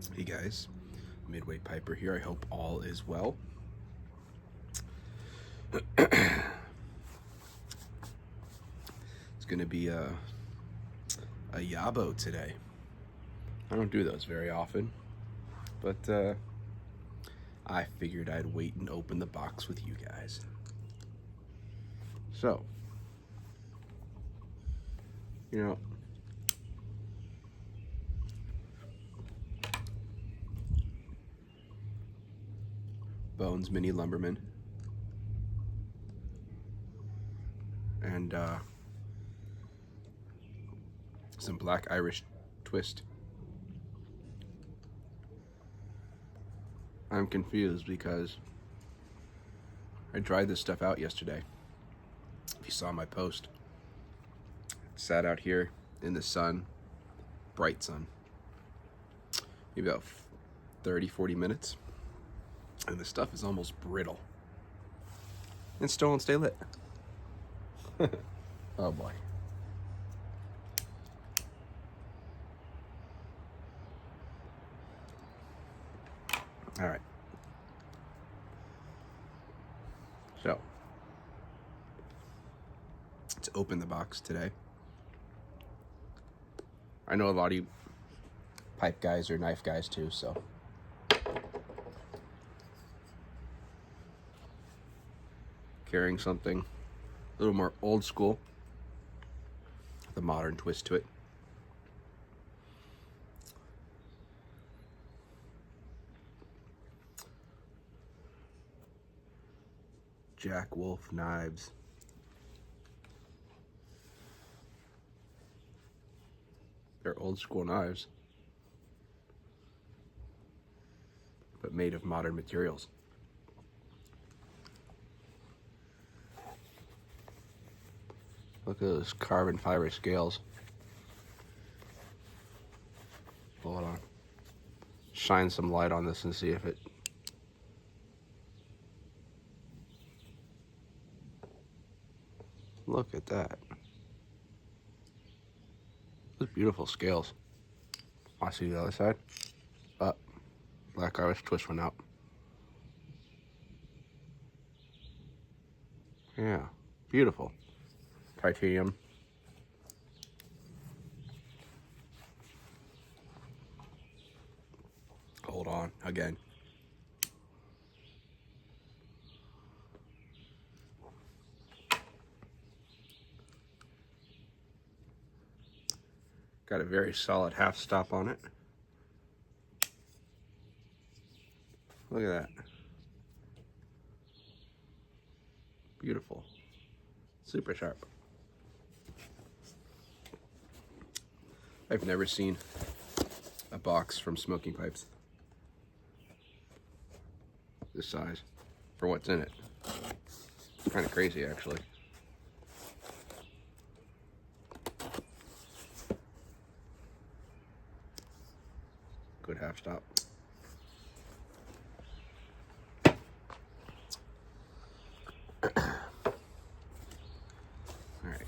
Hey guys, Midway Piper here. I hope all is well. It's gonna be a YABO today. I don't do those very often, but I figured I'd wait and open the box with you guys. So, you know, Bones Mini Lumberman and some Black Irish Twist. I'm confused because I dried this stuff out yesterday. If you saw my post, sat out here in the sun, bright sun, maybe about 30-40 minutes, and the stuff is almost brittle and still won't stay lit. Oh boy. All right. So, let's open the box today. I know a lot of you pipe guys or knife guys too, so. Carrying something a little more old school, with a modern twist to it. Jack Wolf knives. They're old school knives, but made of modern materials. Look at those carbon fiber scales. Hold on. Shine some light on this and see if it. Look at that. Those beautiful scales. I see the other side. Up. Black Irish Twist went out. Yeah. Beautiful. Titanium. Hold on. Again. Got a very solid half stop on it. Look at that. Beautiful. Super sharp. I've never seen a box from Smoking Pipes this size for what's in it. It's kind of crazy, actually. Good half stop. All right.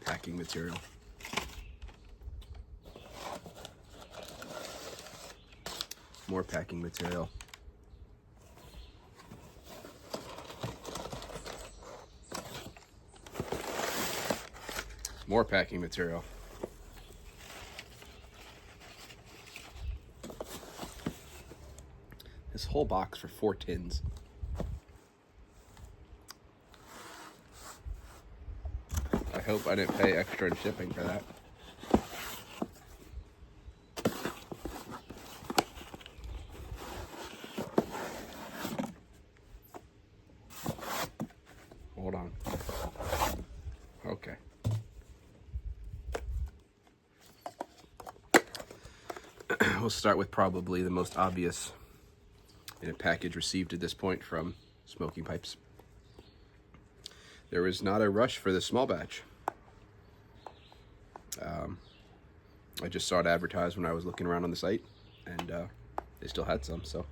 Packing material. More packing material. More packing material. This whole box for 4 tins. I hope I didn't pay extra in shipping for that. Hold on. Okay. We'll start with probably the most obvious in a package received at this point from Smoking Pipes. There was not a rush for the small batch. I just saw it advertised when I was looking around on the site, and they still had some, so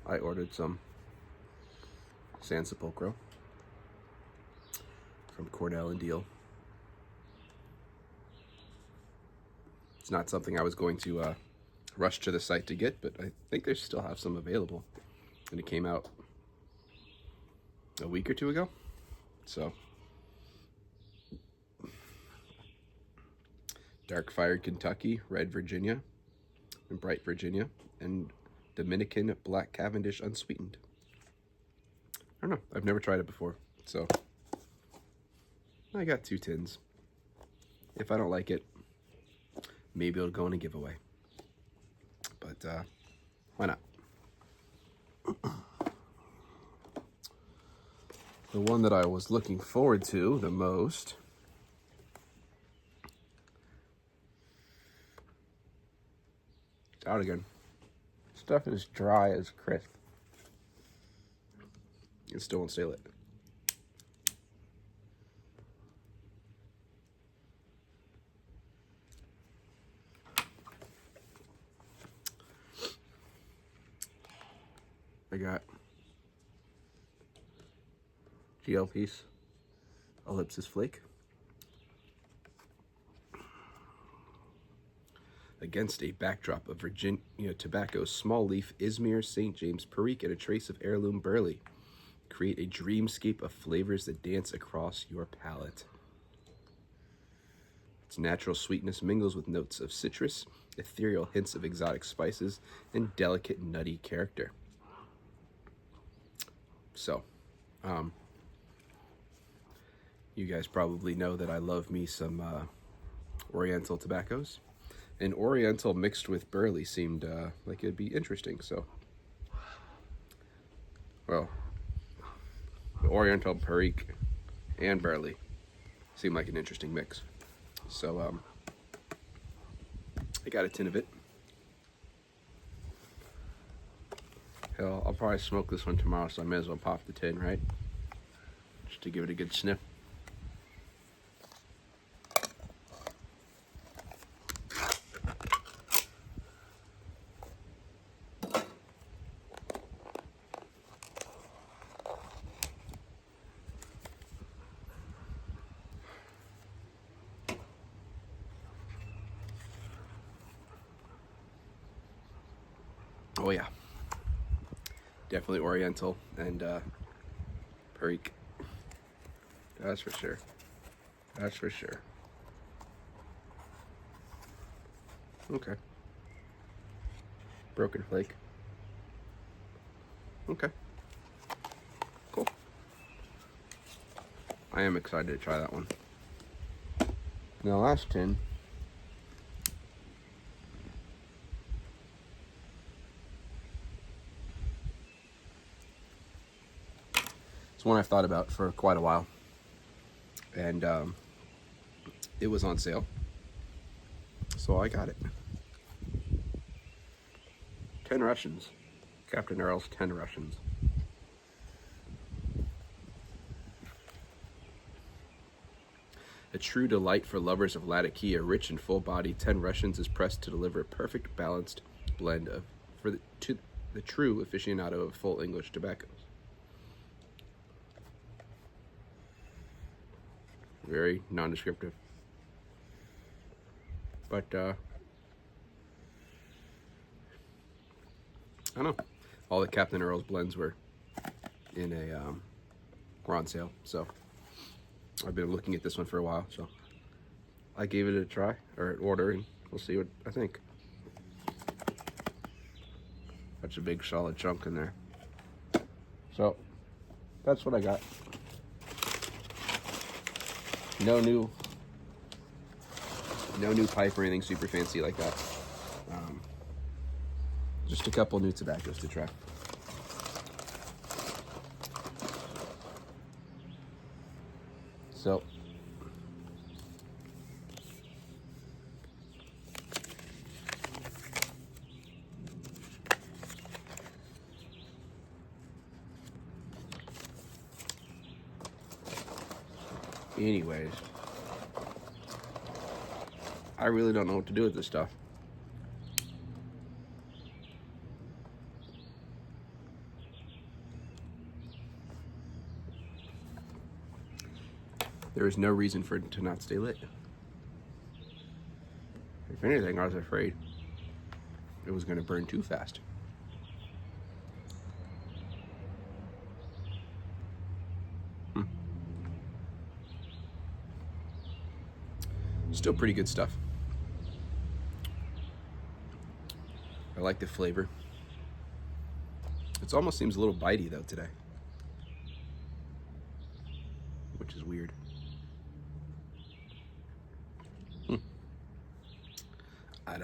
I ordered some San Sepulcro from Cornell and Deal. It's not something I was going to rush to the site to get, but I think they still have some available. And it came out a week or two ago. So, Dark Fired Kentucky, Red Virginia, and Bright Virginia, and Dominican Black Cavendish Unsweetened. I don't know. I've never tried it before. So, I got 2 tins. If I don't like it, maybe it'll go in a giveaway. But why not? The one that I was looking forward to the most it's out again. Stuff is dry as crisp. It still won't stay lit. I got GL piece, Ellipsis Flake. Against a backdrop of Virginia tobacco, small leaf, Izmir, St. James, Perique, and a trace of heirloom burley. Create a dreamscape of flavors that dance across your palate. Its natural sweetness mingles with notes of citrus, ethereal hints of exotic spices, and delicate nutty character. So, you guys probably know that I love me some Oriental tobaccos. And Oriental mixed with burley seemed like it'd be interesting, so. Well, the Oriental, Perique, and burley seemed like an interesting mix. So, I got a tin of it. Hell, I'll probably smoke this one tomorrow, so I may as well pop the tin, right? Just to give it a good sniff. Oh yeah. Definitely Oriental and Perique. That's for sure. That's for sure. Okay. Broken Flake. Okay. Cool. I am excited to try that one. Now, last tin. One I've thought about for quite a while, and it was on sale, so I got it. 10 Russians. Captain Earl's 10 Russians. A true delight for lovers of Latakia, rich and full body, 10 Russians is pressed to deliver a perfect balanced blend to the true aficionado of full English tobaccos. Very nondescriptive. But, I don't know. All the Captain Earl's blends were were on sale. So, I've been looking at this one for a while. So, I gave it a try, or an order, and we'll see what I think. That's a big solid chunk in there. So, that's what I got. No new pipe or anything super fancy like that. Just a couple new tobaccos to try. So, anyways, I really don't know what to do with this stuff. There is no reason for it to not stay lit. If anything, I was afraid it was going to burn too fast. Still pretty good stuff. I like the flavor. It almost seems a little bitey though today, which is weird. I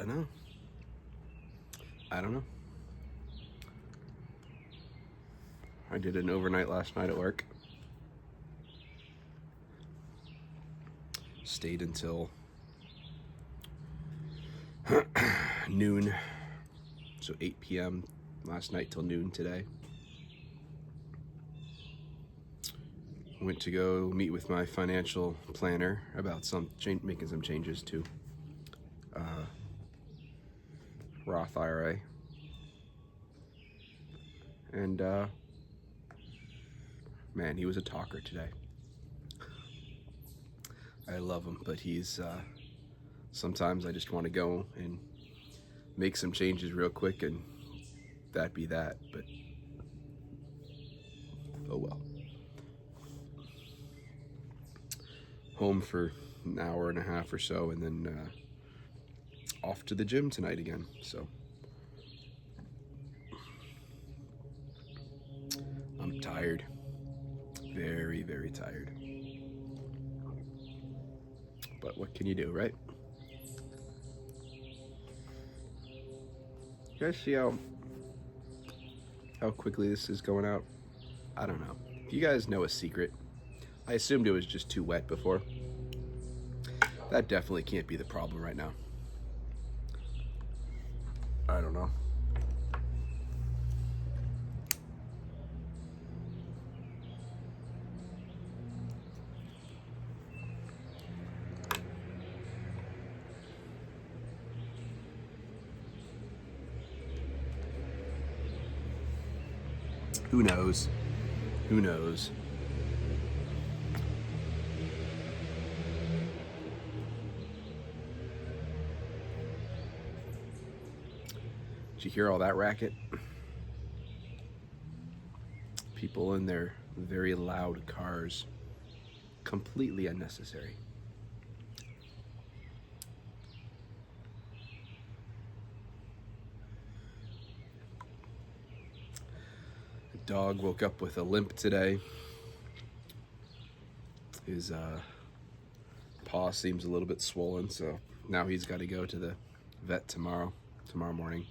don't know. I did an overnight last night at work. Stayed until noon, so 8 p.m. last night till noon today. Went to go meet with my financial planner about making some changes to Roth IRA, and man, he was a talker today. I love him, but he's sometimes I just want to go and make some changes real quick and that be that, but oh well. Home for an hour and a half or so, and then off to the gym tonight again. So I'm tired, very, very tired. But what can you do, right? You guys see how quickly this is going out? I don't know. If you guys know a secret, I assumed it was just too wet before. That definitely can't be the problem right now. I don't know. Who knows? Who knows? Did you hear all that racket? People in their very loud cars. Completely unnecessary. The dog woke up with a limp today. His paw seems a little bit swollen, so now he's got to go to the vet tomorrow morning.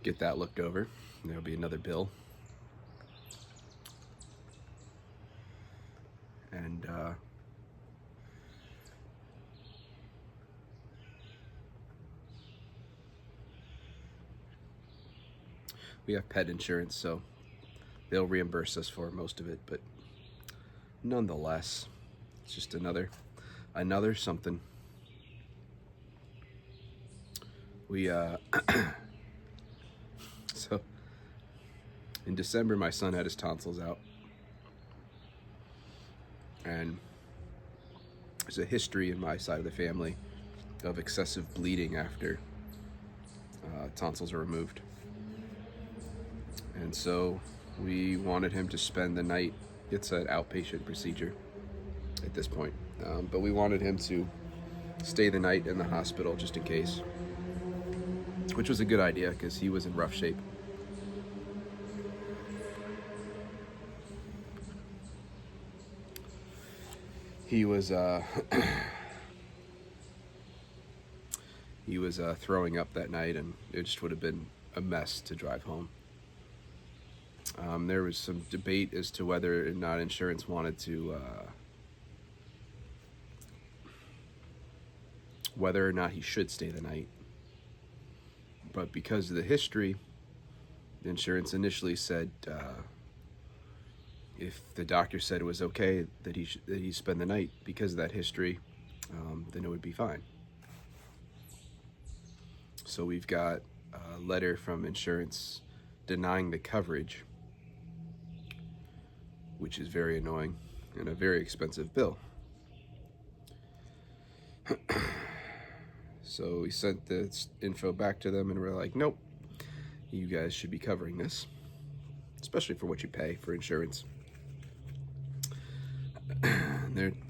Get that looked over. There'll be another bill. And we have pet insurance, so they'll reimburse us for most of it, but nonetheless, it's just another something. We so in December my son had his tonsils out, and there's a history in my side of the family of excessive bleeding after tonsils are removed. And so we wanted him to spend the night. It's an outpatient procedure at this point, but we wanted him to stay the night in the hospital just in case, which was a good idea because he was in rough shape. He was throwing up that night, and it just would have been a mess to drive home. There was some debate as to whether or not insurance wanted to, whether or not he should stay the night. But because of the history, the insurance initially said if the doctor said it was okay that he spend the night because of that history, then it would be fine. So we've got a letter from insurance denying the coverage, which is very annoying and a very expensive bill. So we sent the info back to them and we're like, nope, you guys should be covering this, especially for what you pay for insurance.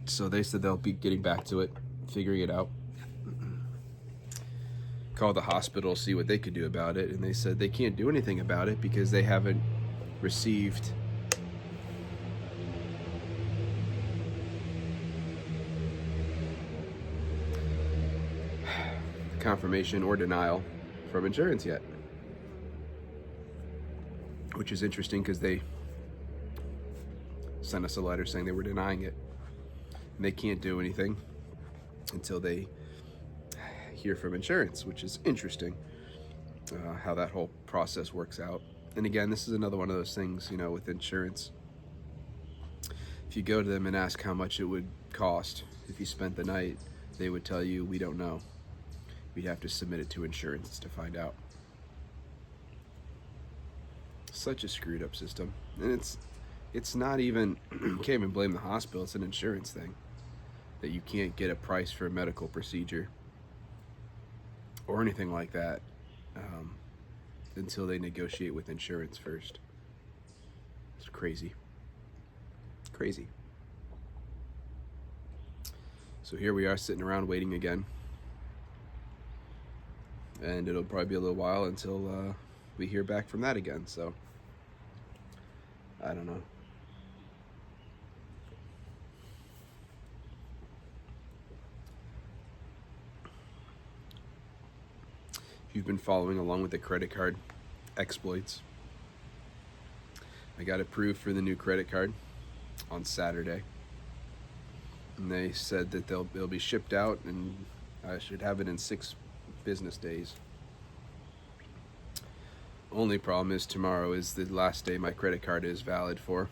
So they said they'll be getting back to it, figuring it out. Called the hospital, see what they could do about it, and they said they can't do anything about it because they haven't received confirmation or denial from insurance yet. Which is interesting because they sent us a letter saying they were denying it. And they can't do anything until they hear from insurance, which is interesting how that whole process works out. And again, this is another one of those things, you know, with insurance. If you go to them and ask how much it would cost if you spent the night, they would tell you, we don't know. We'd have to submit it to insurance to find out. Such a screwed up system. And it's not even, you can't even blame the hospital, it's an insurance thing. That you can't get a price for a medical procedure or anything like that until they negotiate with insurance first. It's crazy. Crazy. So here we are sitting around waiting again. And it'll probably be a little while until we hear back from that again. So, I don't know. If you've been following along with the credit card exploits, I got approved for the new credit card on Saturday. And they said that they'll be shipped out and I should have it in 6 business days. Only problem is tomorrow is the last day my credit card is valid for.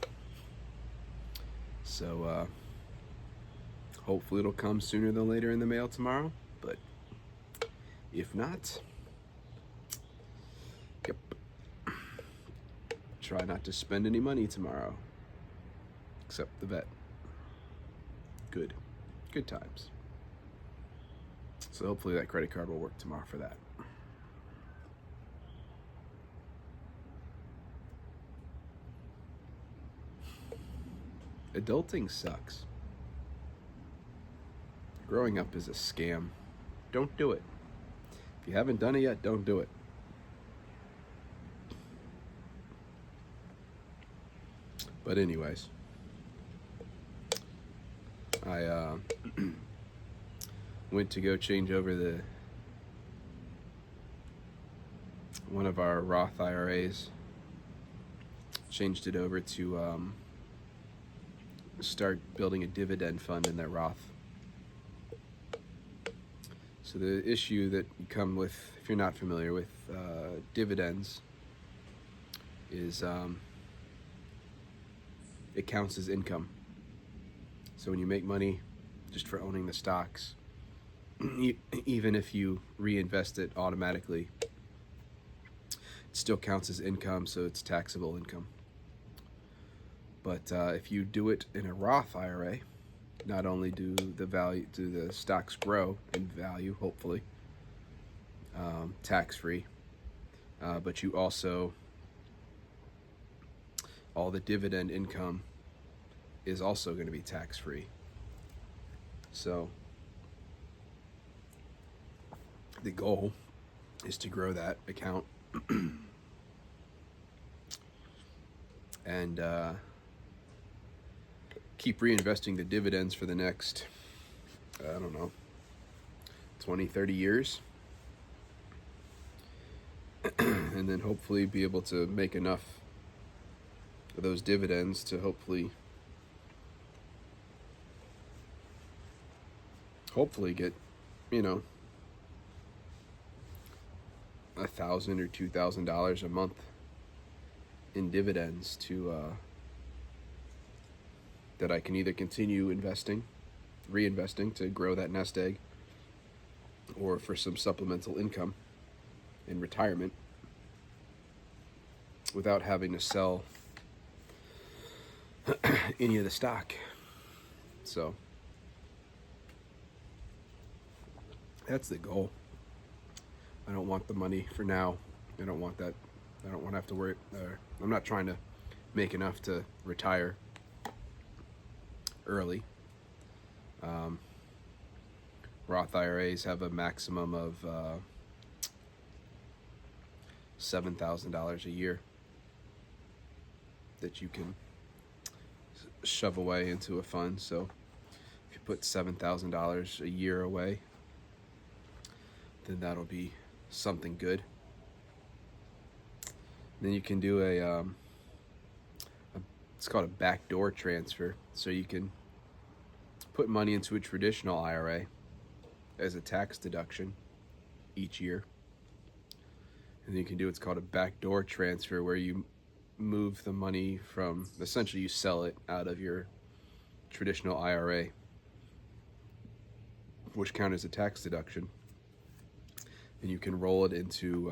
So hopefully it'll come sooner than later in the mail tomorrow, but if not, yep. Try not to spend any money tomorrow, except the vet. Good times. So hopefully that credit card will work tomorrow for that. Adulting sucks. Growing up is a scam. Don't do it. If you haven't done it yet, don't do it. But anyways, I went to go change over one of our Roth IRAs. Changed it over to start building a dividend fund in their Roth. So the issue that you come with, if you're not familiar with dividends, is it counts as income. So when you make money just for owning the stocks, even if you reinvest it automatically, it still counts as income, so it's taxable income. But if you do it in a Roth IRA, not only do the stocks grow in value, hopefully, tax-free, but you also, all the dividend income is also going to be tax-free. So the goal is to grow that account and keep reinvesting the dividends for the next, I don't know, 20, 30 years. And then hopefully be able to make enough of those dividends to hopefully get, you know, $1,000 or $2,000 a month in dividends to that I can either continue reinvesting to grow that nest egg, or for some supplemental income in retirement without having to sell any of the stock. So That's the goal. I don't want the money for now. I don't want that. I don't want to have to worry. I'm not trying to make enough to retire early. Roth IRAs have a maximum of $7,000 a year that you can shove away into a fund. So if you put $7,000 a year away, then that'll be something good. Then you can do it's called a backdoor transfer. So you can put money into a traditional IRA as a tax deduction each year. And then you can do what's called a backdoor transfer, where you move the money from, essentially you sell it out of your traditional IRA, which counts as a tax deduction, and you can roll it into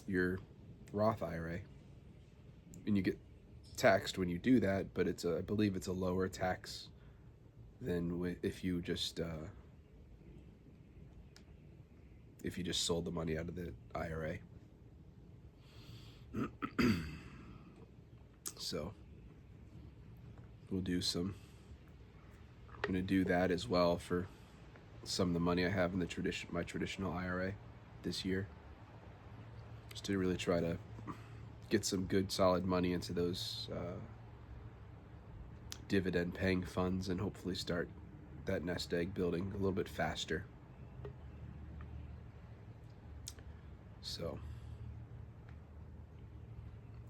your Roth IRA, and you get taxed when you do that, but I believe it's a lower tax than if you just sold the money out of the IRA. So I'm gonna do that as well for some of the money I have in my traditional IRA this year, just to really try to get some good solid money into those dividend paying funds, and hopefully start that nest egg building a little bit faster. So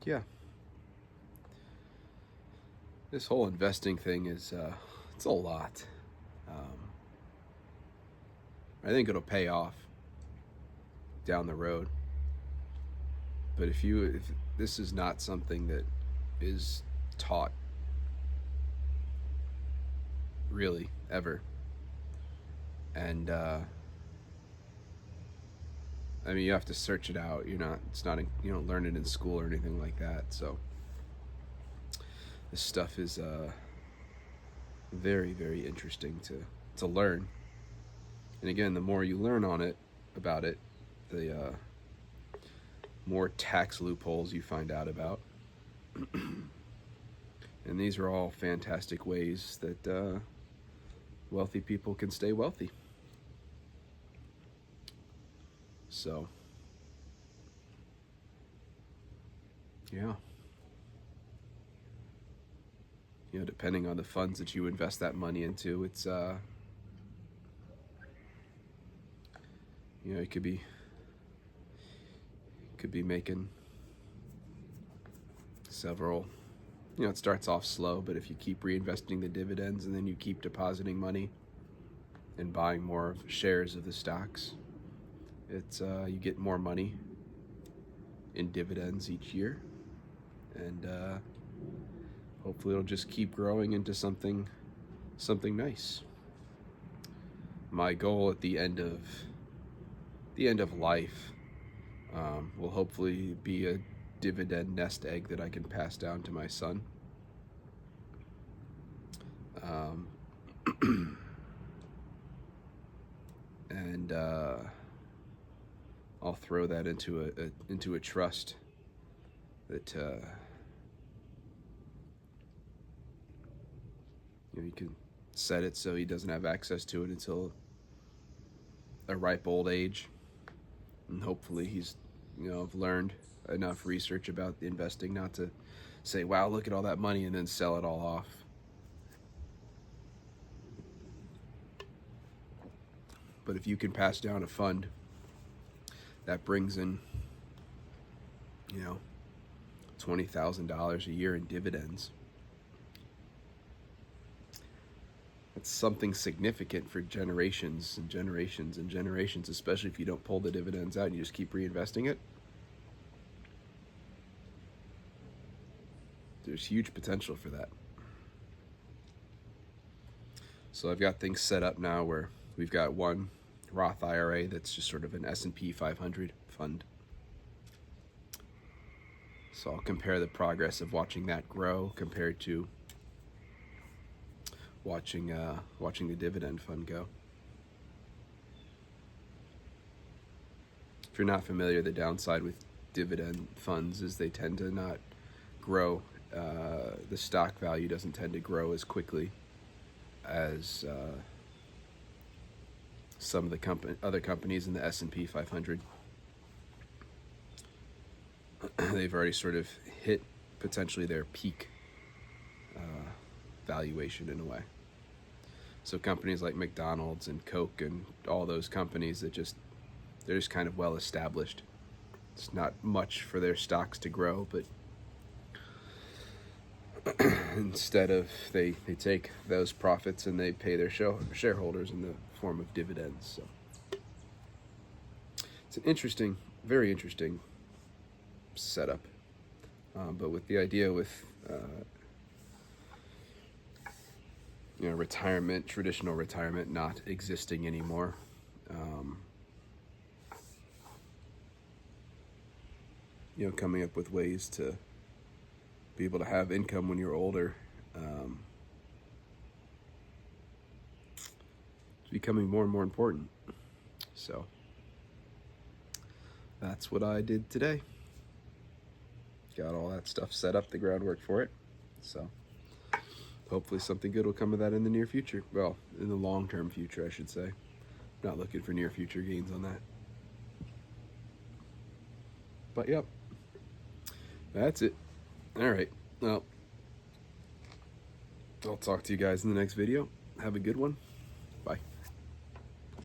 yeah, this whole investing thing is it's a lot. I think it'll pay off down the road, but if this is not something that is taught really ever, and I mean, you have to search it out. You don't learn it in school or anything like that. So this stuff is very, very interesting to learn. And again, the more you learn about it, the more tax loopholes you find out about. And these are all fantastic ways that wealthy people can stay wealthy. So, yeah. Depending on the funds that you invest that money into, it's it could be making several. It starts off slow, but if you keep reinvesting the dividends and then you keep depositing money and buying more shares of the stocks, it's you get more money in dividends each year, and hopefully it'll just keep growing into something nice. My goal at the end of life will hopefully be a dividend nest egg that I can pass down to my son. And I'll throw that into a trust that you can set it so he doesn't have access to it until a ripe old age, and hopefully he's learned enough research about investing not to say, wow, look at all that money, and then sell it all off. But if you can pass down a fund that brings in $20,000 a year in dividends, that's something significant for generations and generations and generations, especially if you don't pull the dividends out and you just keep reinvesting it. There's huge potential for that. So I've got things set up now where we've got one Roth IRA that's just sort of an S&P 500 fund. So I'll compare the progress of watching that grow compared to watching the dividend fund go. If you're not familiar, the downside with dividend funds is they tend to not grow. The stock value doesn't tend to grow as quickly as some of the other companies in the S&P 500. They've already sort of hit potentially their peak valuation in a way. So companies like McDonald's and Coke and all those companies they're just kind of well established. It's not much for their stocks to grow, but instead of they take those profits and they pay their shareholders in the form of dividends. So it's an interesting, very interesting setup. But with the idea with retirement, traditional retirement not existing anymore, coming up with ways to be able to have income when you're older, it's becoming more and more important. So that's what I did today. Got all that stuff set up, the groundwork for it. So hopefully something good will come of that in the near future. Well, in the long-term future, I should say. Not looking for near future gains on that. But yep, that's it. All right. Well, I'll talk to you guys in the next video. Have a good one.